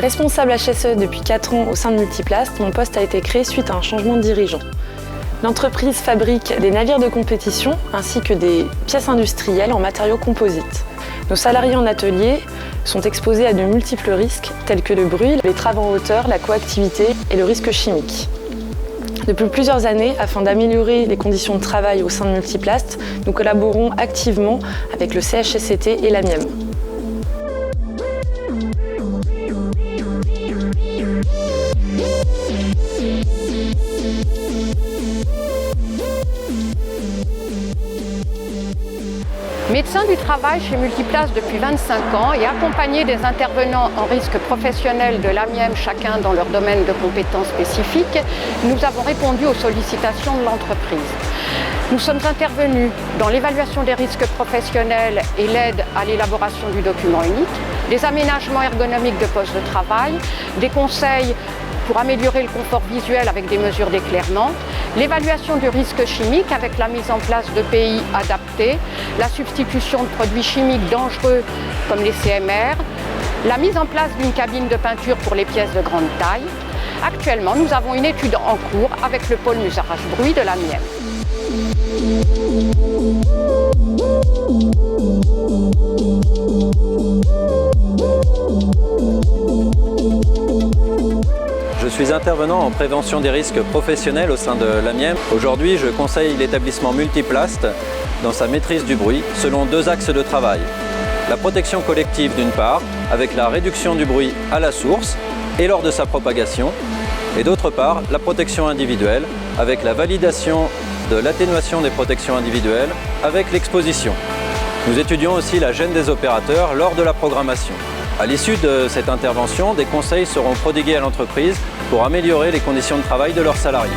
Responsable HSE depuis 4 ans au sein de Multiplast, mon poste a été créé suite à un changement de dirigeant. L'entreprise fabrique des navires de compétition ainsi que des pièces industrielles en matériaux composites. Nos salariés en atelier sont exposés à de multiples risques tels que le bruit, les travaux en hauteur, la coactivité et le risque chimique. Depuis plusieurs années, afin d'améliorer les conditions de travail au sein de Multiplast, nous collaborons activement avec le CHSCT et l'AMIEM. Médecin du travail chez Multiplast depuis 25 ans et accompagné des intervenants en risque professionnel de l'AMIEM, chacun dans leur domaine de compétences spécifiques, nous avons répondu aux sollicitations de l'entreprise. Nous sommes intervenus dans l'évaluation des risques professionnels et l'aide à l'élaboration du document unique, des aménagements ergonomiques de postes de travail, des conseils pour améliorer le confort visuel avec des mesures d'éclairement, l'évaluation du risque chimique avec la mise en place de PI adaptés, la substitution de produits chimiques dangereux comme les CMR, la mise en place d'une cabine de peinture pour les pièces de grande taille. Actuellement, nous avons une étude en cours avec le pôle mesurage bruit de l'AMIEM. Je suis intervenant en prévention des risques professionnels au sein de l'AMIEM. Aujourd'hui, je conseille l'établissement Multiplast dans sa maîtrise du bruit selon 2 axes de travail. La protection collective d'une part, avec la réduction du bruit à la source et lors de sa propagation, et d'autre part, la protection individuelle avec la validation de l'atténuation des protections individuelles avec l'exposition. Nous étudions aussi la gêne des opérateurs lors de la programmation. À l'issue de cette intervention, des conseils seront prodigués à l'entreprise pour améliorer les conditions de travail de leurs salariés.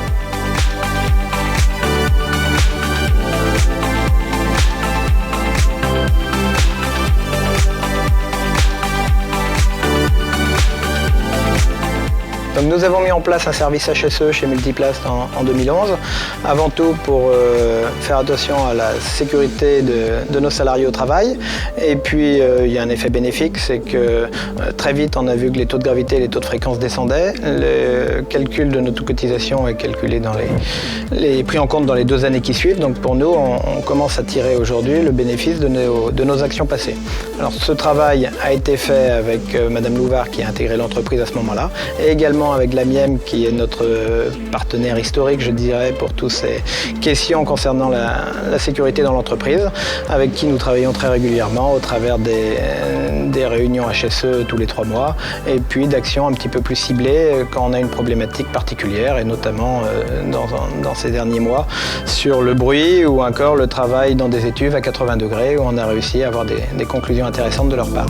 Donc nous avons mis en place un service HSE chez Multiplast en 2011, avant tout pour faire attention à la sécurité de nos salariés au travail. Et puis il y a un effet bénéfique, c'est que très vite on a vu que les taux de gravité et les taux de fréquence descendaient. Le calcul de notre cotisation est calculé pris en compte dans les 2 années qui suivent. Donc pour nous, on commence à tirer aujourd'hui le bénéfice de nos actions passées. Alors ce travail a été fait avec Madame Louvard qui a intégré l'entreprise à ce moment-là, et également avec l'AMIEM qui est notre partenaire historique, je dirais, pour toutes ces questions concernant la sécurité dans l'entreprise, avec qui nous travaillons très régulièrement au travers des réunions HSE tous les 3 mois, et puis d'actions un petit peu plus ciblées quand on a une problématique particulière, et notamment dans ces derniers mois sur le bruit ou encore le travail dans des étuves à 80 degrés où on a réussi à avoir des conclusions intéressantes de leur part.